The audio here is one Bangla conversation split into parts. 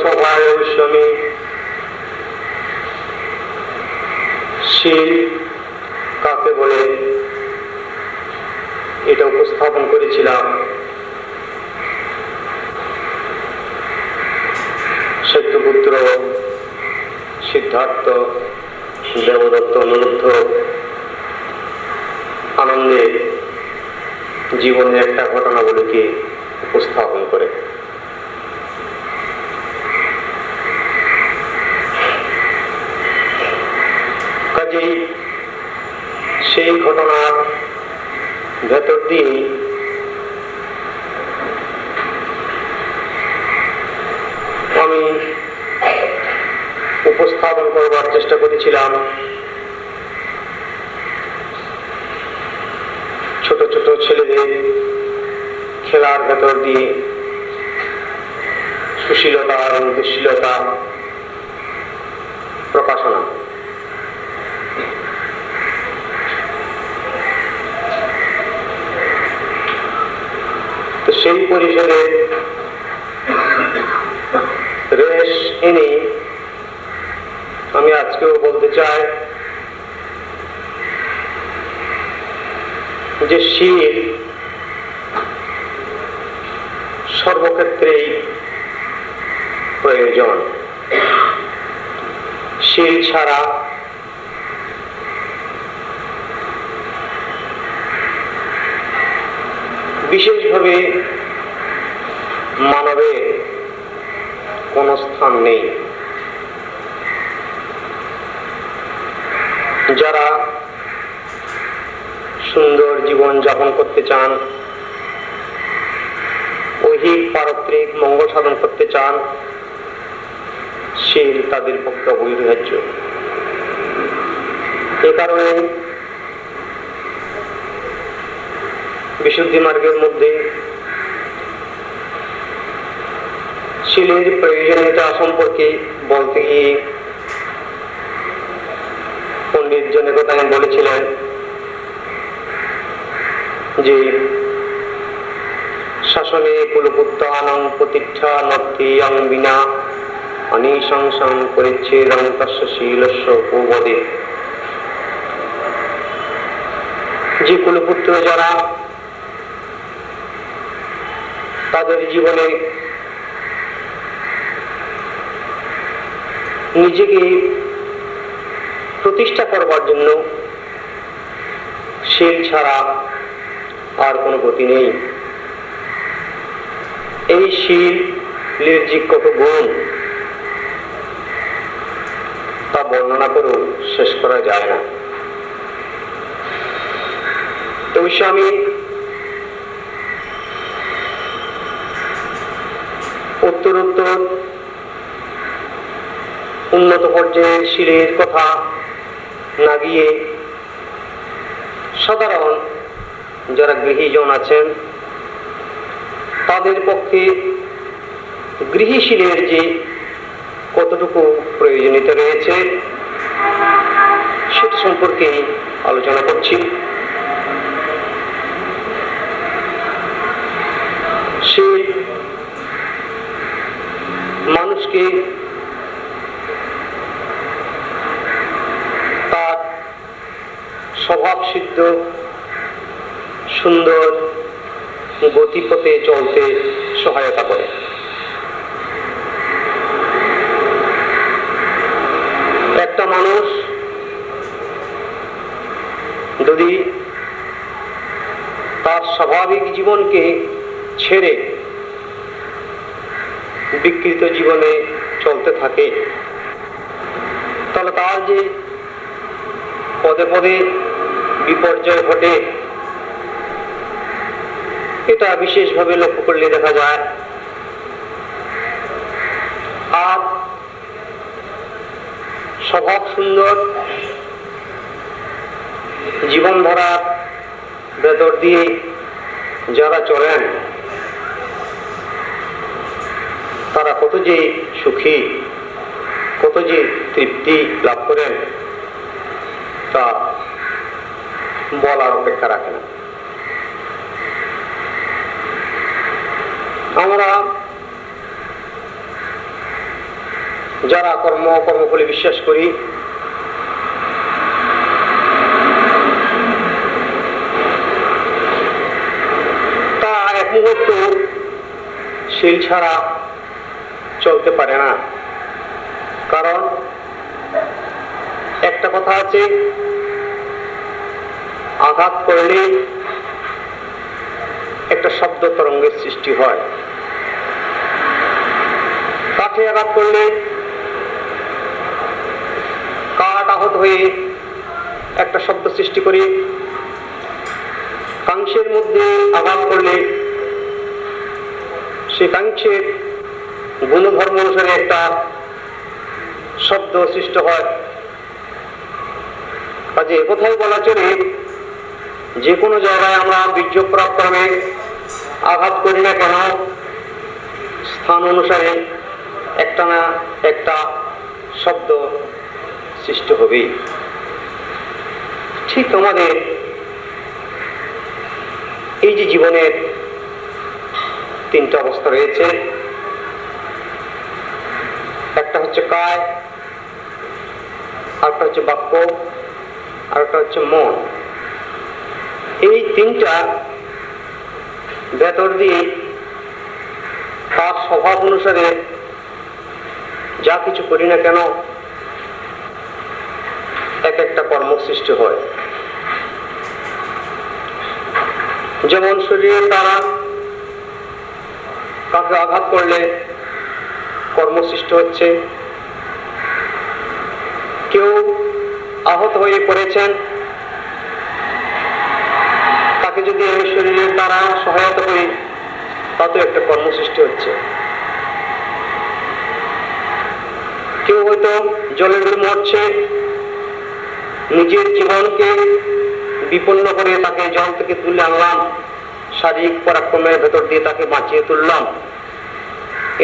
সভায় অবশ্য আমি শীল কাকে বলে এটা উপস্থাপন করেছিলাম। সত্যপুত্র সিদ্ধার্থ দেবদত্ত অনুরুদ্ধ আনন্দে জীবনের একটা ঘটনাগুলিকে উপস্থাপন করে। কাজেই সেই ঘটনার ভেতর দিয়ে আমি উপস্থাপন করবার চেষ্টা করেছিলাম ছোট ছোট ছেলেদের খেলার ভেতর দিয়ে সুশীলতা এবং দুঃশীলতা প্রকাশনা। তো সেই পরিসরে রেশ এনে আমি আজকেও বলতে চাই যে শীল সর্বক্ষেত্রেই প্রয়োজন। শীল ছাড়া বিশেষভাবে মানবের কোনো স্থান নেই। যারা সুন্দর জীবন যাপন করতে চান, ঐহিক পারত্রিক মঙ্গল সাধন করতে চান, শীল তাদের পক্ষে অপরিহার্য। এ কারণে বিশুদ্ধি মার্গের মধ্যে শীলের প্রয়োজনীয়তা সম্পর্কে বলতে গিয়ে পণ্ডিত জনকতায় বলেছিলেন যে শাসনে কুলপুত্রাণং প্রতিষ্ঠা নর্থিয়ং বিনা অনিশংসং পরিচ্ছেদং তস্য শীলস্য উপবদে। যে কুলপুত্র যারা তাদের জীবনে নিজেকে প্রতিষ্ঠা করবার জন্য শীল ছাড়া আর কোনো গতি নেই। এই শীলের যে কত গুণ তা বর্ণনা করেও শেষ করা যায় না। অবশ্য আমি উত্তরোত্তর উন্নত পর্যায়ের শীলের কথা না গিয়ে সাধারণ যারা গৃহীজন আছেন তাদের পক্ষে গৃহী শীলের যে কতটুকু প্রয়োজনীয়তা রয়েছে সেটা সম্পর্কে আলোচনা করছি। শীল মানুষকে তার স্বভাবসিদ্ধ সুন্দর গতিপথে চলতে সহায়তা করে। একটা মানুষ যদি তার স্বাভাবিক জীবনকে ছেড়ে বিকৃত জীবনে চলতে থাকে তাহলে তার যে পদে পদে বিপর্যয় ঘটে এটা বিশেষভাবে লক্ষ্য করলে দেখা যায়। আর স্বভাব সুন্দর জীবনধারার ভেতর দিয়ে যারা চলেন তারা কত যে সুখী, কত যে তৃপ্তি লাভ করেন তা বলার অপেক্ষা রাখে না। আমরা যারা কর্মফলে বিশ্বাস করি, তা এক মুহূর্ত শীল ছাড়া চলতে পারে না। কারণ একটা কথা আছে, আঘাত করলে একটা শব্দ তরঙ্গের সৃষ্টি হয়, কাঠে আঘাত করলে কাঠ আহত হয়ে একটা শব্দ সৃষ্টি করে, কাংসের মধ্যে আঘাত করলে সে কাংসের গুণধর্ম অনুসারে একটা শব্দ সৃষ্টি হয়। কাজে একথাই বলা চলে, যে কোনো জায়গায় আমরা বীর্যপরাক্রমে আঘাত করি না কেন, স্থান অনুসারে একটা না একটা শব্দ সৃষ্টি হবেই। ঠিক আমাদের এই যে জীবনের তিনটা অবস্থা রয়েছে, একটা হচ্ছে কায়, আরেকটা হচ্ছে বাক্য, আরেকটা হচ্ছে মন। এই তিনটা ভেতর দিয়ে তার স্বভাব অনুসারে যা কিছু করি না কেন এক একটা কর্ম সৃষ্টি হয়। যেমন শরীরের দ্বারা কাউকে আঘাত করলে কর্ম সৃষ্টি হচ্ছে, কেউ আহত হয়ে পড়েছেন, তাকে যদি আমি শরীরের দ্বারা সহায়তা করি তাতে একটা কর্ম সৃষ্টি হচ্ছে। কেউ হয়তো জলের উপর মরছে, নিজের জীবনকে বিপন্ন করে তাকে জল থেকে তুলে আনলাম, শারীরিক পরাক্রমের ভেতর দিয়ে তাকে বাঁচিয়ে তুললাম,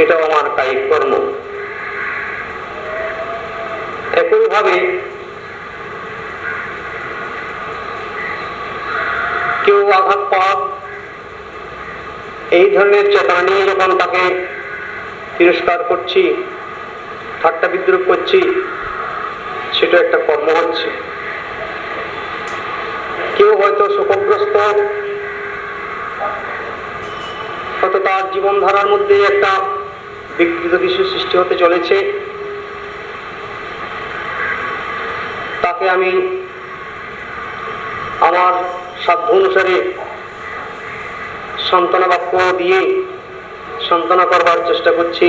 এটাও আমার কায়িক কর্ম। একইভাবে কেউ আঘাত পাওয়া, এই ধরনের চেতনা নিয়ে যখন তাকে তিরস্কার করছি, ঠাট্টা বিদ্রুপ করছি, সেটা একটা কর্ম হচ্ছে। কেউ হয়তো শোকগ্রস্ত, হয়তো তার জীবনধারার মধ্যে একটা বিকৃত কিছু সৃষ্টি হতে চলেছে, তাকে আমি আমার সাধ্য অনুসারে সান্ত্বনা বাক্য দিয়ে সান্ত্বনা করবার চেষ্টা করছি,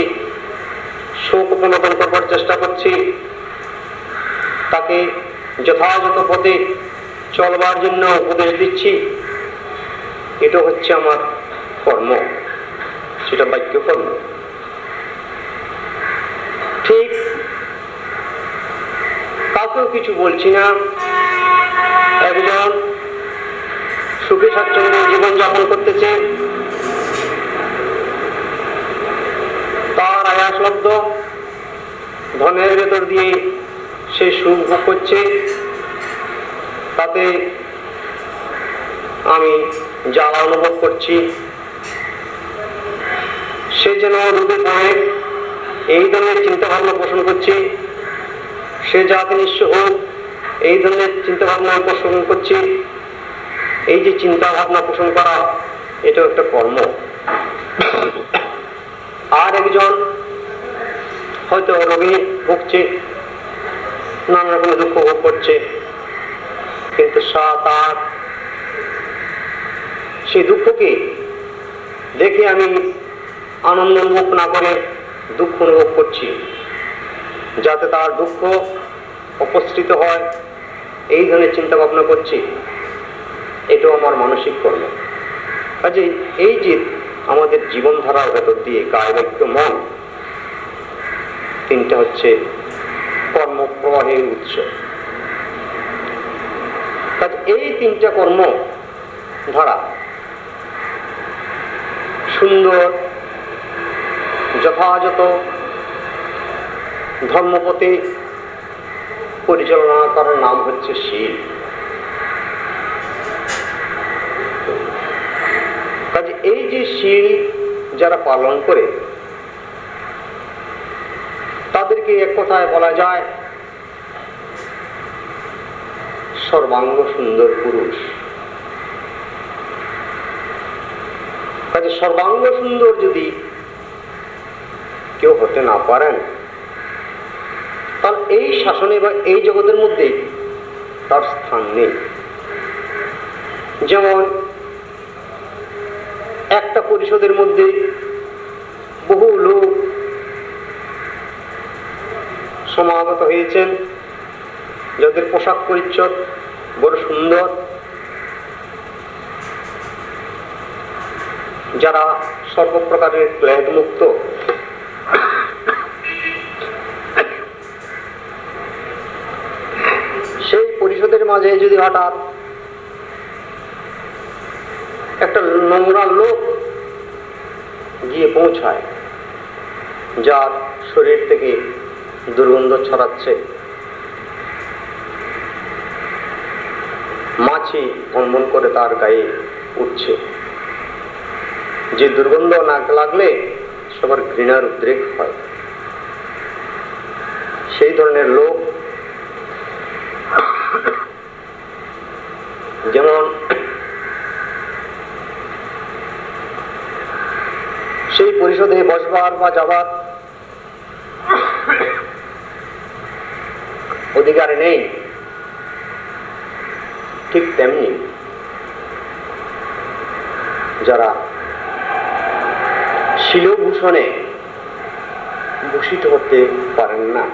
শোক উপনোদন করবার চেষ্টা করছি, তাকে যথাযথ পথে চলবার জন্য উপদেশ দিচ্ছি। এটা হচ্ছে আমার কর্ম, সেটা বাক্য কর্ম। ঠিক কাউকেও কিছু বলছি না, একজন সুখী স্বাচ্ছন্দ্যে জীবনযাপন করতেছে, তার আয়াসলব্ধ ধনের ভেতর দিয়ে সে সুখ ভোগ করছে, তাতে আমি জ্বালা অনুভব করছি। সে যেন রূপে পড়ে এই ধরনের চিন্তা ভাবনা পোষণ করছি, সে যাতে নিঃস্ব হোক এই ধরনের চিন্তা ভাবনা পোষণ করছি। এই যে চিন্তা ভাবনা পোষণ করা, এটা একটা কর্ম। আর একজন হয়তো রোগে ভুগছে, নানা রকম দুঃখ ভোগ করছে, কিন্তু তার সেই দুঃখকে দেখে আমি আনন্দ অনুভব না করে দুঃখ অনুভব করছি, যাতে তার দুঃখ উপস্থিত হয় এই ধরনের চিন্তা ভাবনা করছি। এটাও আমার মানসিক কর্ম। কাজে এই যে আমাদের জীবনধারার ভেতর দিয়ে কায় বাক্য মন, তিনটা হচ্ছে কর্মপ্রবাহের উৎস। কাজে এই তিনটা কর্ম ধারা সুন্দর যথাযথ ধর্মপথে পরিচালনা করার নাম হচ্ছে শীল। কাজে এই যে শীল যারা পালন করে তাদেরকে রানীকে এক কথায় বলা যায় সর্বাঙ্গ সুন্দর পুরুষ। কাজে সর্বাঙ্গ সুন্দর যদি কেউ হতে না পারেন, তাহলে এই শাসনে বা এই জগতের মধ্যে তার স্থান নেই। যেমন একটা পরিষদের মধ্যে বহু লোক সমাগত হয়েছেন, যাদের পোশাক পরিচ্ছদ বড় সুন্দর, যারা সর্বপ্রকারের ক্লেদ মুক্ত, সেই পরিষদের মাঝে যদি হঠাৎ একটা নোংরা লোক গিয়ে পৌঁছায়, যার শরীর থেকে দুর্গন্ধ ছড়াচ্ছে, মাছি ভনভন করে তার গায়ে উঠছে, যে দুর্গন্ধ নাক লাগলে সবার ঘৃণার উদ্রেক হয়, সেই ধরনের লোক যেমন সেই পরিষদে বসবার বা যাবার অধিকার নেই, ঠিক তেমনি যারা শিলভূষণে ভূষিত হতে পারেন না,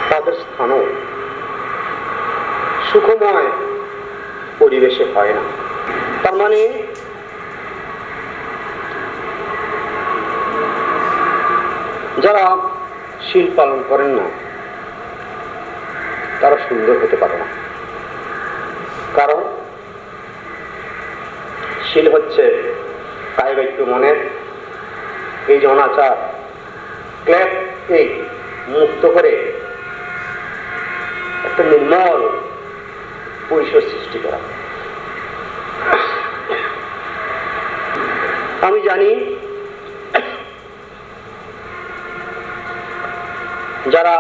তাদের স্থানও সুখময় পরিবেশে হয় না। তার মানে যারা শীল পালন করেন না তারা সুন্দর হতে পারে না। কারণ শীল হচ্ছে কায় বাক্য মনের এই যে অনাচার ক্লেদকে মুক্ত করে একটা নির্মল পরিসর সৃষ্টি করা। আমি জানি যারা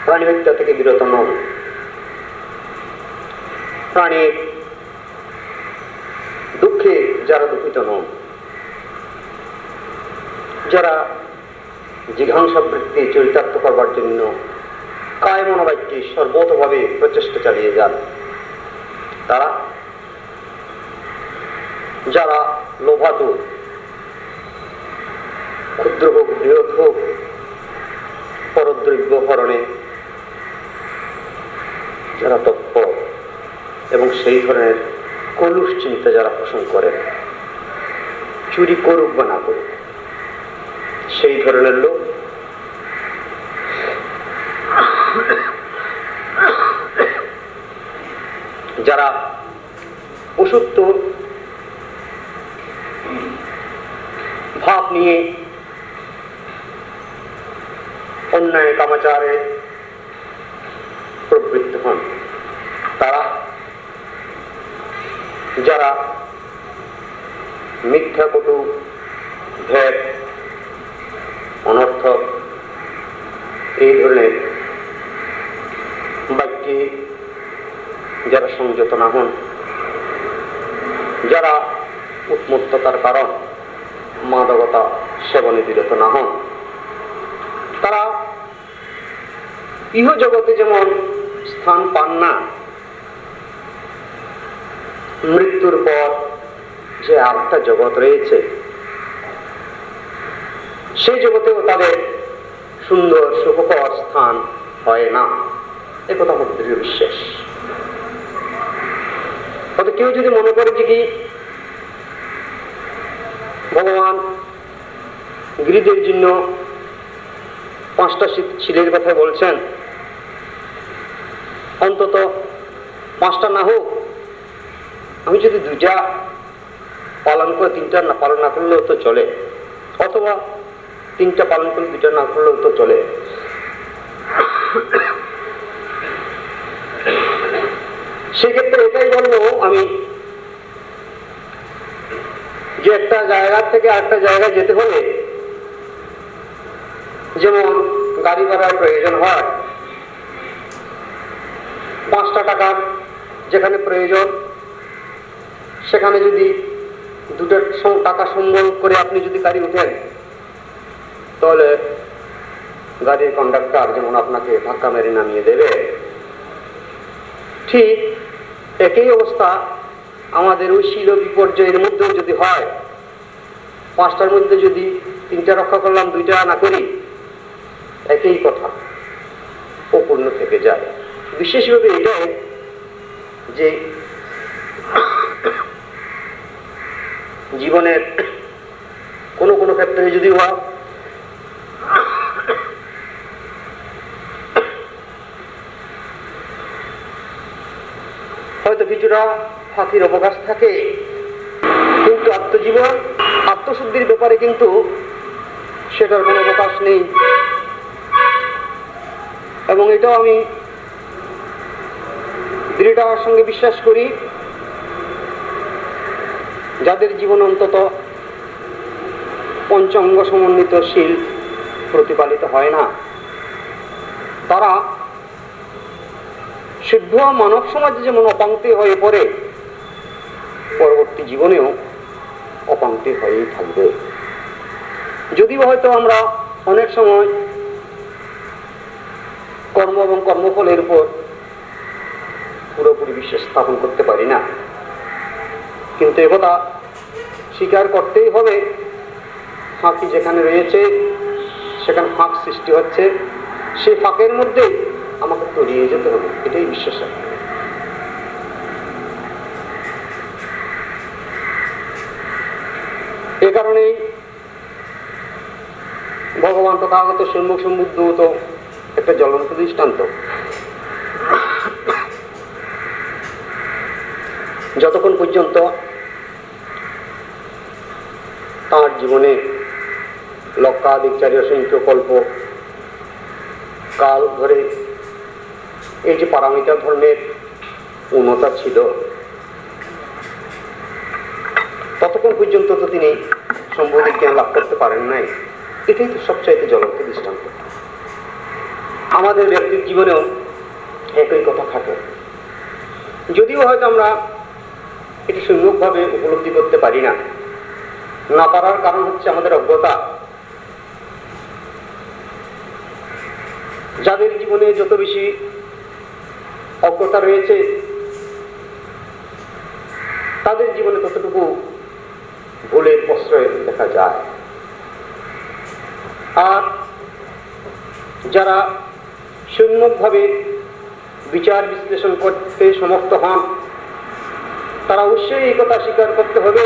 প্রাণী হত্যা থেকে বিরত নন, প্রাণীর দুঃখে যারা দুঃখিত নন, যারা জিঘাংসা বৃত্তি চরিতার্থ করবার জন্য কায় মনোবাক্যে সর্বতভাবে প্রচেষ্টা চালিয়ে যান, তারা যারা লোভাতুর, ক্ষুদ্র হোক বৃহৎ হোক, পরদ্রব্য হরণে যারা তৎপর এবং সেই ধরনের কলুষ চিন্তা যারা পোষণ করেন, চুরি করুক বা না করুক, সেই ধরনের লোক যারা অসত্য ভাব নিয়ে অন্যায় কামাচারে প্রবৃত্ত হন, তারা যারা মিথ্যা কটু ভেদ অনর্থক এই ধরনের বাক্যে যারা সংযত না হন, যারা উন্মত্ততার কারণ মাদকতা সেবনে বিরত না হন, তারা ইহ জগতে যেমন স্থান পান না, মৃত্যুর পর যে আরেকটা জগৎ রয়েছে সেই জগতেও তাদের সুন্দর সুখকর স্থান হয় না। একথা আমার দৃঢ় বিশ্বাস। তবে কেউ যদি মনে করে যে কি ভগবান গিরিদের জন্য 5টা শিলের কথা বলছেন, অন্তত 5টা না হোক, আমি যদি 2টা পালন করে 3টা না পালন না করলেও তো চলে, অথবা 3টা পালন করে 2টা না করলেও তো চলে। সেক্ষেত্রে এটাই বলবো আমি যে একটা জায়গা থেকে আরেকটা জায়গায় যেতে হলে যেমন গাড়ি ভাড়ার প্রয়োজন হয়, 5টা টাকার যেখানে প্রয়োজন সেখানে যদি 2টা টাকা সম্বল করে আপনি যদি গাড়ি উঠেন, তাহলে গাড়ির কন্ডাক্টর যেমন আপনাকে ধাক্কা মেরে নামিয়ে দেবে। ঠিক একই অবস্থা আমাদের ওই শীল বিপর্যয়ের মধ্যেও যদি হয়, 5টার মধ্যে যদি 3টা রক্ষা করলাম, 2টা না করি, একই কথা অপূর্ণ থেকে যায়। বিশেষভাবে এটাই যে জীবনের কোনো কোনো ক্ষেত্রে যদি হয় হয়তো কিছুটা ফাঁকির অবকাশ থাকে, কিন্তু আত্মজীবন আত্মশুদ্ধির ব্যাপারে কিন্তু সেটার কোনো অবকাশ নেই। এবং এটাও আমি দৃঢ়তার সঙ্গে বিশ্বাস করি, যাদের জীবন অন্তত পঞ্চাঙ্গ সমন্বিত শীল প্রতিপালিত হয় না, তারা শুদ্ধ মানব সমাজে যেমন অপাঙ্ক্তি হয়ে পড়ে, পরবর্তী জীবনেও অপাঙ্ক্তি হয়েই থাকবে। যদিও হয়তো আমরা অনেক সময় কর্ম এবং কর্মফলের উপর পুরোপুরি বিশ্বাস স্থাপন করতে পারি না, কিন্তু একথা স্বীকার করতেই হবে, ফাঁকি যেখানে রয়েছে সেখানে ফাঁক সৃষ্টি হচ্ছে, সেই ফাঁকের মধ্যে আমাকে তলিয়ে যেতে হবে, এটাই বিশ্বাস। এ কারণেই ভগবান তথাগত সম্মুখ সম্বুদ্ধ তো একটা জ্বলন্ত দৃষ্টান্ত। যতক্ষণ পর্যন্ত তাঁর জীবনে লক্ষাধিক 400 কল্প কাল ধরে এই যে পারামিটার ধর্মের উন্নতা ছিল, ততক্ষণ পর্যন্ত তো তিনি সম্বোধি জ্ঞান লাভ করতে পারেন নাই। এটাই তো সবচাইতে জ্বলন্ত দৃষ্টান্ত। আমাদের ব্যক্তির জীবনেও একই কথা খাটে, যদিও হয়তো আমরা এটি সম্যকভাবে উপলব্ধি করতে পারি না। না পারার কারণ হচ্ছে আমাদের অজ্ঞতা। যাদের জীবনে যত বেশি অজ্ঞতা রয়েছে, তাদের জীবনে ততটুকু ভুলের প্রশ্রয় দেখা যায়। আর যারা সম্যকভাবে বিচার বিশ্লেষণ করতে সমর্থ হন, তারা অবশ্যই এই কথা স্বীকার করতে হবে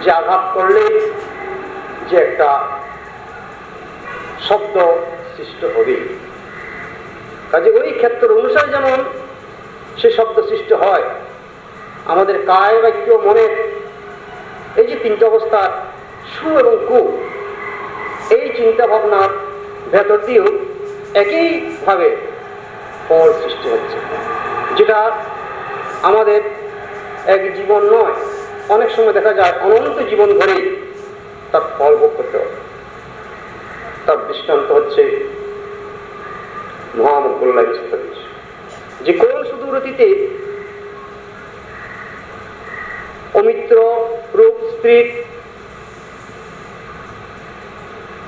যে আঘাত করলে যে একটা শব্দ সৃষ্ট হবে, কাজে ওই ক্ষেত্র অনুসারে যেমন সে শব্দ সৃষ্টি হয়, আমাদের কায় বাক্য মনের এই যে 3টা অবস্থার সু এবং কু, এই চিন্তা ভাবনার ভেতর দিয়েও একইভাবে ফল সৃষ্টি হচ্ছে, যেটা আমাদের এক জীবন নয়, অনেক সময় দেখা যায় অনন্ত জীবন ধরেই তার ফল ভোগ করতে হবে। তার দৃষ্টান্ত হচ্ছে মহামঙ্গলায় যে কোন সুদূর অতীতে অমিত্র রূপ স্ত্রী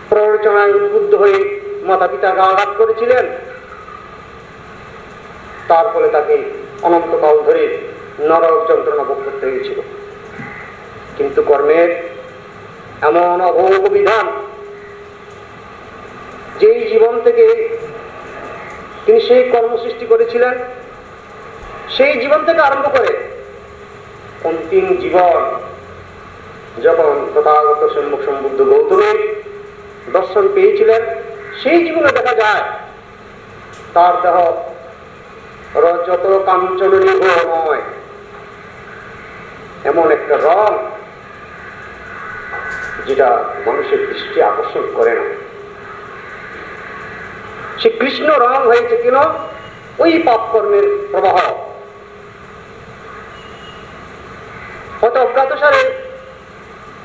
প্ররোচনায় উদ্বুদ্ধ হয়ে মাতা পিতাকে আঘাত করেছিলেন, তার ফলে তাকে অনন্তকাল ধরে নরক যন্ত্রণা ভোগ করতে হয়েছিল। কিন্তু কর্মের এমন অভোগ বিধান, যেই জীবন থেকে তিনি সেই কর্ম সৃষ্টি করেছিলেন, সেই জীবন থেকে আরম্ভ করে অন্তিম জীবন যখন তথাগত সম্মুখ সম্বুদ্ধ গৌতমের দর্শন পেয়েছিলেন, সেই জীবনে দেখা যায় তার দেহ রজত কাঞ্চন নয়, এমন একটা রং যেটা মানুষের দৃষ্টি আকর্ষণ করে না। সে কৃষ্ণ রং হয়েছে কেন? ওই পাপ কর্মের প্রবাহ। হয়তো অজ্ঞাতসারে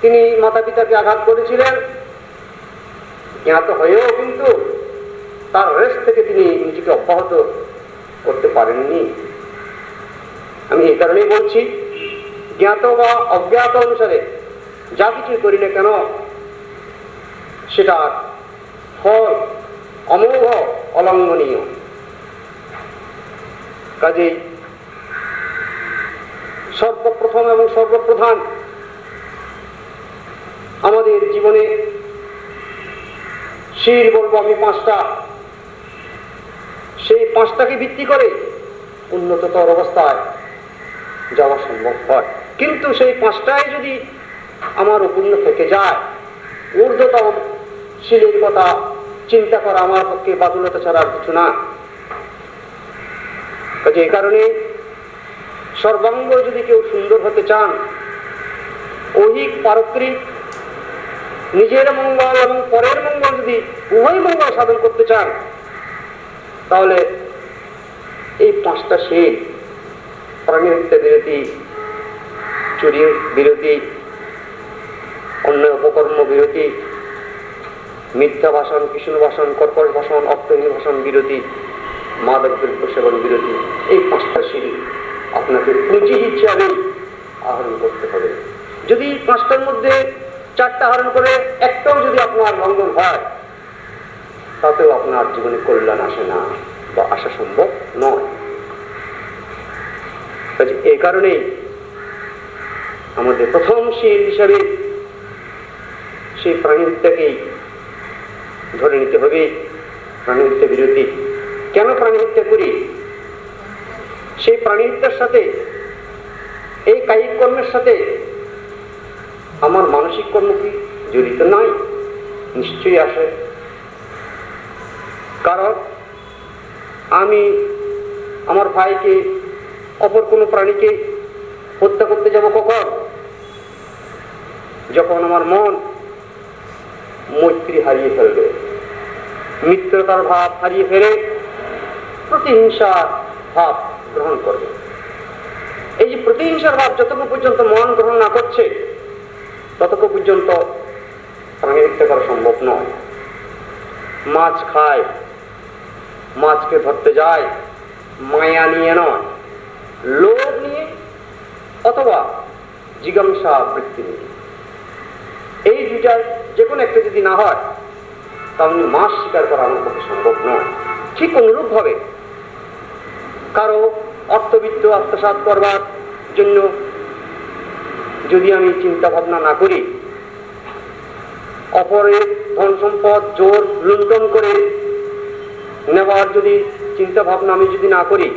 তিনি মাতা পিতাকে আঘাত করেছিলেন, জ্ঞাত হয়েও কিন্তু তার রেস থেকে তিনি নিজেকে অব্যাহত করতে পারেননি। আমি এই কারণেই বলছি, জ্ঞাত বা অজ্ঞাত অনুসারে যা কিছুই করি না কেন সেটার ফল অমোঘ, অলঙ্ঘনীয়। কাজেই সর্বপ্রথম এবং সর্বপ্রধান আমাদের জীবনে শীল বলবো আমি পাঁচটা, সেই পাঁচটাকে ভিত্তি করে উন্নততর অবস্থায় যাওয়া সম্ভব হয়। কিন্তু সেই পাঁচটায় যদি আমার অপূর্ণ থেকে যায়, ঊর্ধ্বতম শীলের কথা চিন্তা করা আমার পক্ষে বাতুলতা ছাড়ার কিছু না। কাজে এই কারণে সর্বাঙ্গ যদি কেউ সুন্দর হতে চান, ঐহিক পারস্পরিক নিজের মঙ্গল এবং পরের মঙ্গল যদি উভয় মঙ্গল সাধন করতে চান, তাহলে এই পাঁচটা শীল, প্রাণীহত্যা বিরতি, চুরি বিরতি, অন্যায় অপকর্ম বিরতি, মিথ্যা ভাষণ, কৃষ্ণ ভাষণ, কর্কশ ভাষণ, অর্থহীন ভাষণ বিরতি, মাদক দ্রব্য সেবন বিরতি, এই পাঁচটা শীল আপনাকে পুঁজি হিসাবে আহরণ করতে হবে। যদি পাঁচটার মধ্যে চারটা আহরণ করে একটাও যদি আপনার লঙ্ঘন হয়, তাতেও আপনার জীবনে কল্যাণ আসে না বা আসা সম্ভব নয়। এই কারণেই আমাদের প্রথম শীল হিসাবে সেই প্রাণীহত্যাকেই ধরে নিতে হবে। প্রাণীহত্যা বিরতি। কেন প্রাণীহত্যা করি? সেই প্রাণীহত্যার সাথে, এই কায়িক কর্মের সাথে আমার মানসিক কর্ম কি জড়িত নাই? নিশ্চয়ই আসে। কারণ আমি আমার ভাইকে, অপর কোনো প্রাণীকে হত্যা করতে যাব কখন? যখন আমার মন মৈত্রী হারিয়ে ফেলবে, মিত্রতার ভাব হারিয়ে ফেলে প্রতিহিংসার ভাব গ্রহণ করবে। এই যে প্রতিহিংসার ভাব যতক্ষণ পর্যন্ত মন গ্রহণ না করছে, ততক্ষণ পর্যন্ত প্রাণী হত্যা করা সম্ভব নয়। মাছ খায়, মাছকে ধরতে যায় মায়া নিয়ে নয়, লোভ নিয়ে অথবা জিজ্ঞাসা বৃত্তি নিয়ে। এই দুইটার যে কোনো একটা যদি না হয়, তাহলে মাছ শিকার করা আমার পক্ষে সম্ভব নয়। ঠিক অনুরূপ ভাবে কারো অর্থবিত্ত আত্মসাৎ করবার জন্য যদি আমি চিন্তা ভাবনা না করি, অপরের ধন সম্পদ জোর লুণ্ঠন করে নেওয়ার যদি চিন্তা ভাবনা আমি যদি না করি,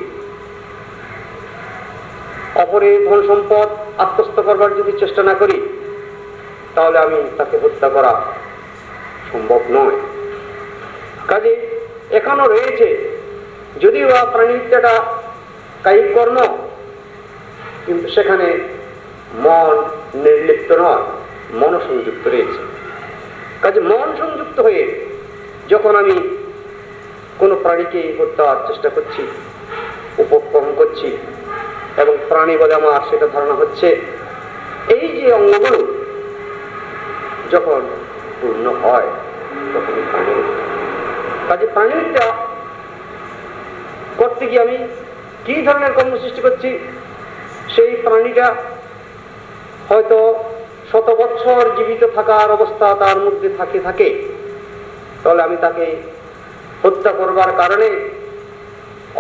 অপরের ধন সম্পদ আত্মস্থ করবার যদি চেষ্টা না করি, তাহলে আমি তাকে হত্যা করা সম্ভব নয়। কাজে এখনো রয়েছে, যদিও প্রাণী হত্যাটা কায়িক কর্ম, কিন্তু সেখানে মন নির্লিপ্ত নয়, মন সংযুক্ত রয়েছে। কাজে মন সংযুক্ত হয়ে যখন আমি কোনো প্রাণীকে হত্যার চেষ্টা করছি, উপক্রম করছি, এবং প্রাণী বলে আমার সেটা ধারণা হচ্ছে, এই যে অঙ্গগুলো যখন পূর্ণ হয়, তখন প্রাণী। কাজে প্রাণীটা করতে গিয়ে আমি কি ধরনের কর্ম সৃষ্টি করছি? সেই প্রাণীটা হয়তো 100 বছর জীবিত থাকার অবস্থা তার মধ্যে থাকে, তাহলে আমি তাকে হত্যা করবার কারণে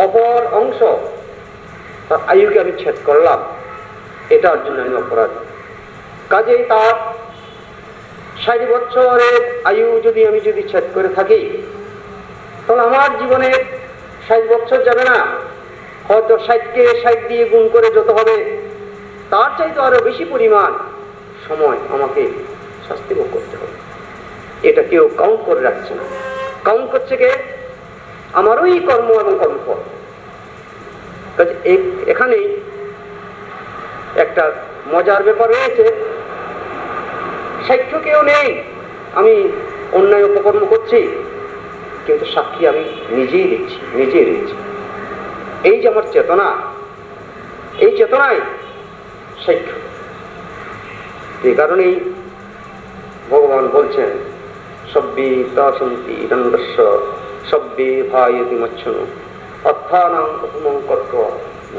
অপর অংশ তার আয়ুকে আমি ছেদ করলাম, এটার জন্য আমি অপরাধী। কাজেই তার 60 বছরের আয়ু যদি আমি ছেদ করে থাকি, তাহলে আমার জীবনে 60 বছর যাবে না, হয়তো 60কে 60 দিয়ে গুণ করে যত হবে, তার চাইতে আরো বেশি পরিমাণ সময় আমাকে শাস্তি ভোগ করতে হবে। এটা কেউ কাউন্ট করে রাখছে না। কাউন্ট করছে কে? আমারই কর্ম এবং কর্মফল। এখানেই একটা মজার ব্যাপার রয়েছে। সাক্ষ্য কেউ নেই, আমি অন্যায় উপকর্ম করছি, কিন্তু সাক্ষী আমি নিজেই দিচ্ছি, নিজেই রয়েছি। এই যে আমার চেতনা, এই চেতনায় সাক্ষ্য। এই কারণেই ভগবান বলছেন সব্যে প্রাসন্তি দণ্ডস্য সব্যে ভায়তি মচ্ছন অর্থানাং উপমং কর্তব্য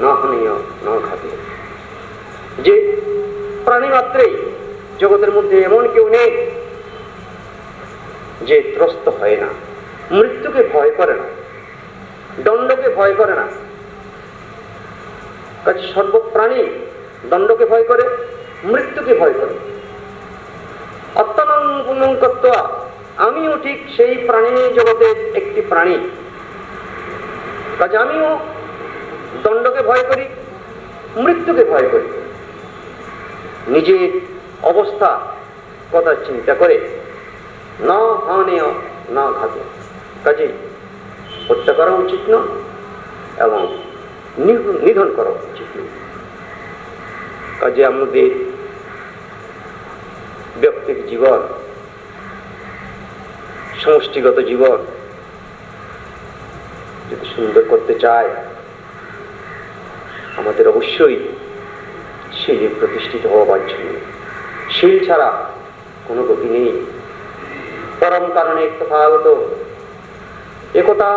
না হানিয়া না ঘাতে। যে প্রাণী মাত্রেই জগতের মধ্যে এমন কেউ নেই যে ত্রস্ত হয় না, মৃত্যুকে ভয় করে না, দণ্ডকে ভয় করে না। কাজে সর্বপ্রাণী দণ্ডকে ভয় করে, মৃত্যুকে ভয় করে। অত্যানং পুণ্যং কর্তব্য, আমিও ঠিক সেই প্রাণী জগতের একটি প্রাণী। কাজে আমিও দণ্ডকে ভয় করি, মৃত্যুকে ভয় করি। নিজের অবস্থা কথা চিন্তা করে না হানেয় না ঘাতে, কাজে হত্যা করা উচিত নয় এবং নিধন করা উচিত নয়। কাজে আমাদের ব্যক্তিক জীবন, সমষ্টিগত জীবন যদি সুন্দর করতে চায়, আমাদের অবশ্যই শীলে প্রতিষ্ঠিত হওয়া বাঞ্ছনীয়। শীল ছাড়া কোনো গতি নেই। পরম কারণে তথাগত একথা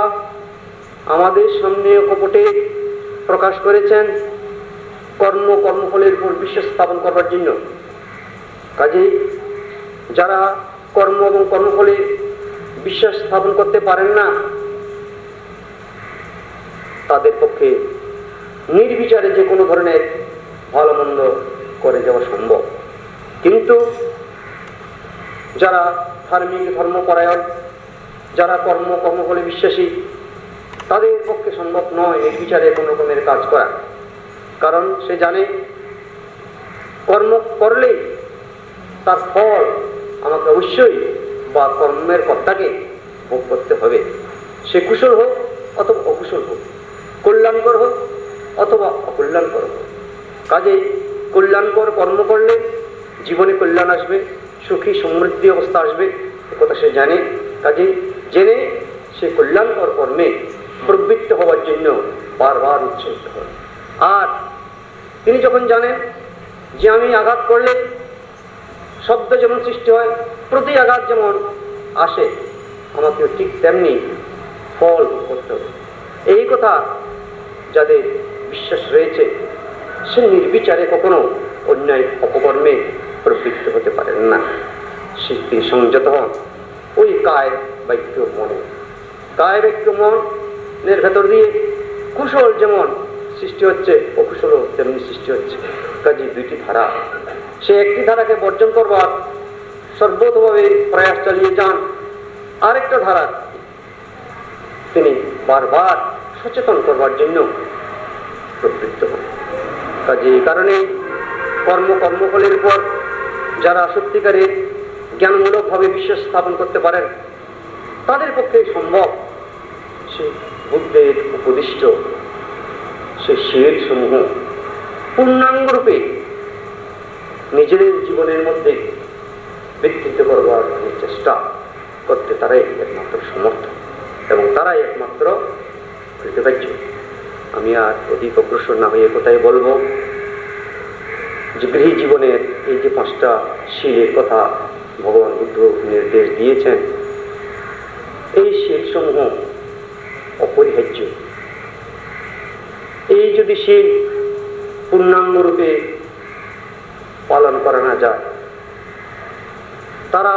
আমাদের সামনে কপটে প্রকাশ করেছেন কর্মফলের উপর বিশ্বাস স্থাপন করবার জন্য। কাজেই যারা কর্ম এবং কর্মফলে বিশ্বাস স্থাপন করতে পারেন না, তাদের পক্ষে নির্বিচারে যে কোনো ধরনের ভালো মন্দ করে যাওয়া সম্ভব। কিন্তু যারা ধার্মিক, ধর্মপরায়ণ, যারা কর্মফলে বিশ্বাসী, তাদের পক্ষে সম্ভব নয় নির্বিচারে কোন রকমের কাজ করা। কারণ সে জানে কর্ম করলেই তার ফল আমাকে অবশ্যই বা কর্মের কর্তাকে ভোগ করতে হবে। সে কুশল হোক অথবা অকুশল হোক, কল্যাণকর হোক অথবা অকল্যাণকর হোক। কাজেই কল্যাণকর কর্ম করলে জীবনে কল্যাণ আসবে, সুখী সমৃদ্ধি অবস্থা আসবে, একথা সে জানে। কাজেই জেনে সে কল্যাণকর কর্মে প্রবৃত্ত হওয়ার জন্য বারবার উৎসাহিত হয়। আর তিনি যখন জানেন যে আমি আঘাত করলে শব্দ যেমন সৃষ্টি হয়, প্রতি আঘাত যেমন আসে, আমাকে ঠিক তেমনি ফল করতে হবে, এই কথা যাদের বিশ্বাস রয়েছে, সে নির্বিচারে কখনো অন্যায় অপকর্মে প্রবৃত্ত হতে পারেন না। তিনি সংযত হন ওই কায় বাক্য মনে। কায় বাক্য মনের ভেতর দিয়ে কুশল যেমন সৃষ্টি হচ্ছে, অকুশলও তেমনি সৃষ্টি হচ্ছে। কাজে দুইটি ধারা, সে একটি ধারাকে বর্জন করবার সর্বতভাবে প্রয়াস চালিয়ে যান, আরেকটা ধারা তিনি বারবার সচেতন করবার জন্য প্রবৃত্ত হন। কাজে এই কারণে কর্মফলের উপর যারা সত্যিকারের জ্ঞানমূলকভাবে বিশ্বাস স্থাপন করতে পারেন, তাদের পক্ষে সম্ভব সে বুদ্ধের উপদিষ্ট সে শীল সমূহ পূর্ণাঙ্গরূপে নিজেদের জীবনের মধ্যে বিকৃত করবার চেষ্টা করতে তারাই একমাত্র সমর্থ এবং তারাই একমাত্র কৃতকার্য। আমি আর অধিক অগ্রসর না হয়ে কোথায় বলবো যে গৃহী জীবনের এই যে 5টা শীলের কথা ভগবান বুদ্ধ নির্দেশ দিয়েছেন, এই শীল সমূহ অপরিহার্য। এই যদি শীল পূর্ণাঙ্গরূপে পালন করা না যায়, তারা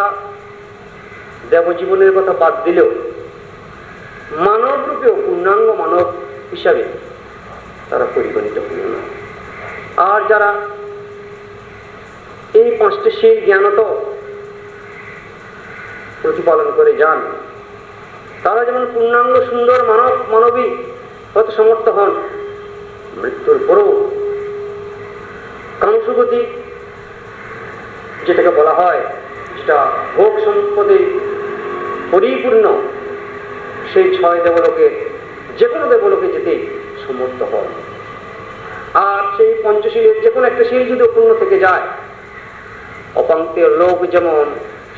দেবজীবনের কথা বাদ দিলেও মানব রূপেও পূর্ণাঙ্গ মানব হিসাবে তারা পরিগণিত হল না। আর যারা এই 5টি শীল জ্ঞানত প্রতিপালন করে যান, তারা যেমন পূর্ণাঙ্গ সুন্দর মানবী হতে সমর্থ হন, মৃত্যুর পরও কামসুগতি যেটাকে বলা হয়, যেটা ভোগ সম্পদে পরিপূর্ণ, সেই 6 দেবলোকে যে কোনো দেবলোকে যেতে সমর্থ হয়। আর সেই পঞ্চশীলের যে কোনো একটা শীল যদি অপূর্ণ থেকে যায়, অপাঙ্ক্তেয় লোক যেমন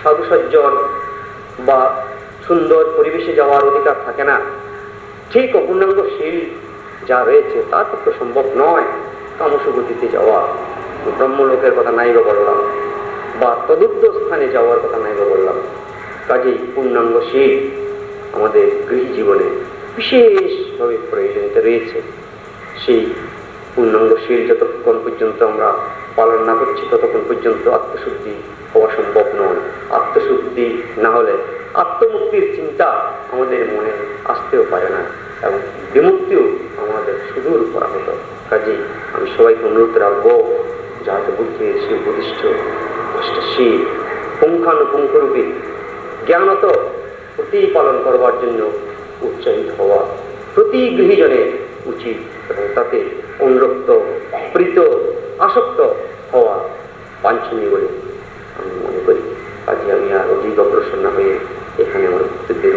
সাধু সজ্জন বা সুন্দর পরিবেশে যাওয়ার অধিকার থাকে না, ঠিক অপূর্ণাঙ্গ শীল যা রয়েছে তার পক্ষে সম্ভব নয় কামসুগতিতে যাওয়া। ব্রহ্মলোকের কথা নাই বা বললাম, বা তদুর্ধ স্থানে যাওয়ার কথা নাইবা বললাম। কাজেই পূর্ণাঙ্গশীল আমাদের গৃহী জীবনে বিশেষভাবে প্রয়োজনীয়তা রয়েছে। সেই পূর্ণাঙ্গশীল যতক্ষণ পর্যন্ত আমরা পালন না করছি ততক্ষণ পর্যন্ত আত্মশুদ্ধি হওয়া সম্ভব নয়। আত্মশুদ্ধি না হলে আত্মমুক্তির চিন্তা আমাদের মনে আসতেও পারে না এবং বিমুক্তিও আমাদের সুদূর পরাহত। কাজেই আমি সবাইকে অনুরোধ রাখবো যাতে বুদ্ধির সুপ্রতিষ্ঠ অষ্টশীল পুঙ্খানুপুঙ্খরূপে জ্ঞানত প্রতিপালন করবার জন্য উৎসাহিত হওয়া প্রতি গৃহীজনের উচিত এবং তাতে অনুরক্ত প্রীত আসক্ত হওয়া বাঞ্ছনীয় বলে আমি মনে করি। কাজে আমি আর অধিক অগ্রসর না হয়ে এখানে আমার বক্তব্যের